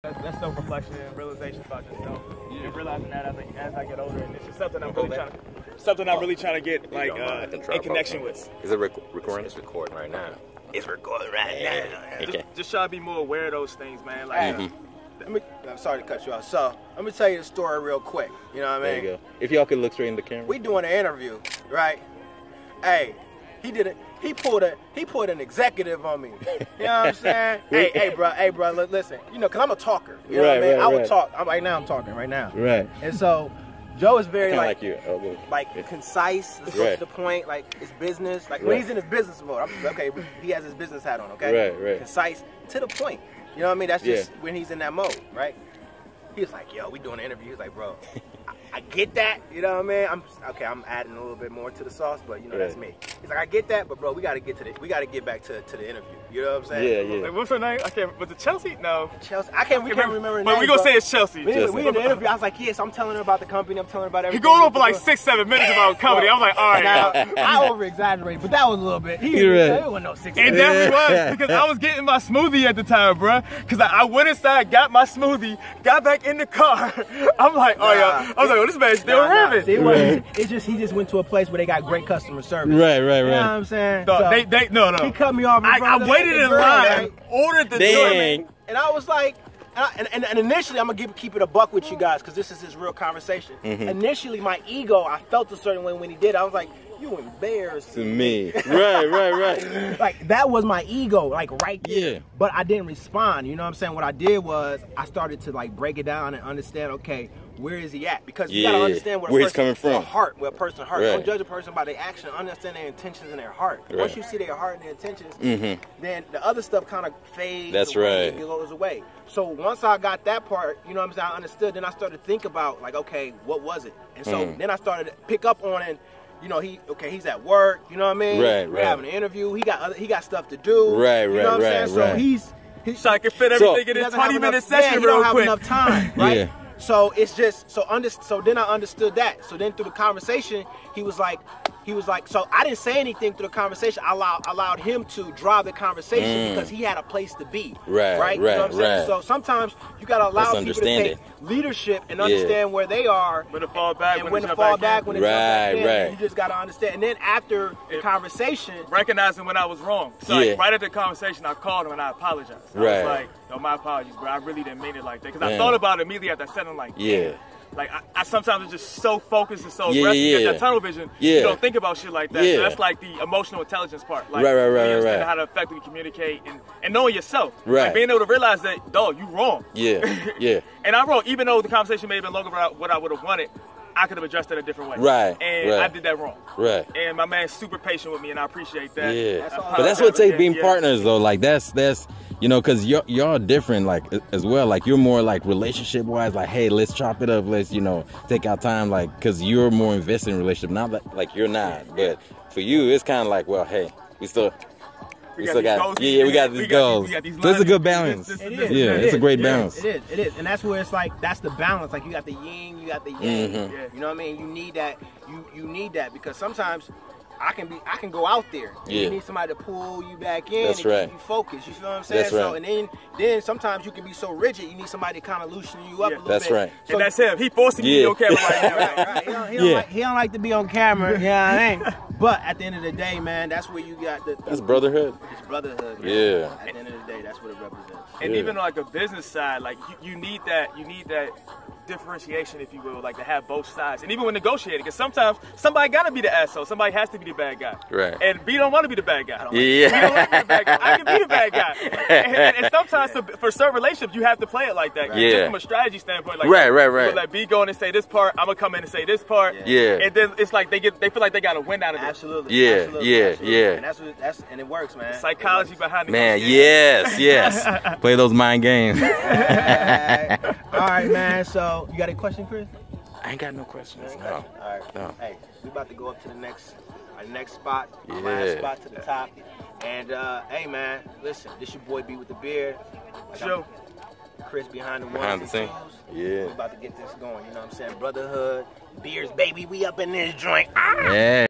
That's self-reflection and realization about yourself. Yeah. And realizing that as I get older, and it's just something I'm really trying to get like in connection with. Is it recording? It's recording right now. It's recording right now. Okay. Just try to be more aware of those things, man. Like, I'm sorry to cut you off. So let me tell you the story real quick. You know what I mean? There you go. If y'all could look straight in the camera. We doing an interview, right? Hey, he did it. He pulled an executive on me. You know what I'm saying? hey, bro, listen. You know, cause I'm a talker. You know what I mean? I would talk. Right now I'm talking right now. Right. And so Joe is very like concise, let's go to the point, like it's business. Like when he's in his business mode, okay, he has his business hat on, okay? Right. Concise, to the point. You know what I mean? That's just when he's in that mode, right? He was like, yo, we doing an interview. He's like, bro, I get that, you know what I mean? I'm adding a little bit more to the sauce, but you know that's me. He's like, I get that, but bro, we gotta get back to the interview. You know what I'm saying? Yeah. Like, what's her name? Was it Chelsea? No. Chelsea. We can't remember her name. But we gonna say it's Chelsea. We in the interview. I was like, yes, I'm telling her about the company. I'm telling her about everything. He going on for like 6-7 minutes about the company. I'm like, all right. Now, I over exaggerated, but that was a little bit. It wasn't no 6. And that was because I was getting my smoothie at the time, bro. Because I went inside, got my smoothie, got back in the car. I'm like, oh yeah. I was like, oh, this man's still rapping. See, he just went to a place where they got great customer service. Right. You know what I'm saying? No. He cut me off. I waited in line, ordered the drink, and I was like, and initially, I'm gonna keep it a buck with you guys because this is his real conversation. Initially, my ego, I felt a certain way when he did. I was like, you embarrassed me. Right. Like that was my ego, like right there. Yeah. But I didn't respond. You know what I'm saying? What I did was I started to like break it down and understand. Okay, where is he at? Because you gotta understand where he's coming from. Where a person's heart. Don't judge a person by their action. Understand their intentions and their heart. Once you see their heart and their intentions, then the other stuff kind of fades. That's away, it goes away. So once I got that part, you know what I'm saying, I understood. Then I started to think about like, okay, what was it? And so then I started to pick up on it. You know, he's at work. You know what I mean? We're having an interview. He got stuff to do. Right. You know what I'm saying? So he's so I can fit everything in this 20-minute session real quick. He don't have enough time, right? Yeah. So it's just so then I understood that. So then through the conversation, he was like, so I didn't say anything through the conversation. I allowed him to drive the conversation because he had a place to be. Right. You know what I'm saying? So sometimes you gotta allow people to take leadership and understand where they are. When to fall back, when to fall back, when to jump back in. You just gotta understand. And then after the conversation, recognizing when I was wrong. So like, right after the conversation, I called him and I apologized. I was like, no, my apologies, bro. I really didn't mean it like that. Because I thought about it immediately after I said it. I'm like, like I sometimes am just so focused and so aggressive. You got that tunnel vision. You don't think about shit like that. So that's like the emotional intelligence part. Like, understanding how to effectively communicate and knowing yourself. Like being able to realize that, dog, you wrong. And I'm wrong. Even though the conversation may have been longer than what I would have wanted, I could have addressed it a different way. And I did that wrong. And my man's super patient with me, and I appreciate that. But that's what takes being partners, though. Like that's you know, because y'all different, like as well. Like you're more like relationship wise, like, hey, let's chop it up. Let's, you know, take our time, like, because you're more invested in relationship. Not that, like you're not, but for you, it's kind of like, well, hey, we still got these goals. So it's a good balance. It is. Yeah, it's a great balance. It is, and that's where it's like that's the balance. Like you got the yin, you got the yang. You know what I mean? You need that. You need that because sometimes I can go out there. You need somebody to pull you back in and keep you focused. You feel what I'm saying? So and then sometimes you can be so rigid. You need somebody to kind of loosen you up a little bit. That's right. So, and that's him. He forcing you to be on camera right now. He don't like to be on camera. You know what I mean? But at the end of the day, man, that's where you got that's brotherhood. It's brotherhood. Man. Yeah. At the end of the day, that's what it represents. And even like a business side, like you need that differentiation, if you will, like to have both sides. And even when negotiating, because sometimes somebody gotta be the asshole, somebody has to be the bad guy. And B don't want to be the bad guy. B don't want to be the bad guy. I can be the bad guy. And sometimes for certain relationships, you have to play it like that. Just from a strategy standpoint, like let B go in and say this part, I'm gonna come in and say this part. And then it's like they feel like they gotta win out of it. Absolutely. And and it works, man. The psychology behind it. Man, yes. Play those mind games. All right, man. So you got a question, Chris? I ain't got no questions. No. All right. No. Hey, we about to go up to our next spot, our last spot to the top. And hey, man, listen, this your boy B with the beard. Chris behind the ones and twos. We about to get this going. You know what I'm saying? Brotherhood, beers, baby. We up in this joint.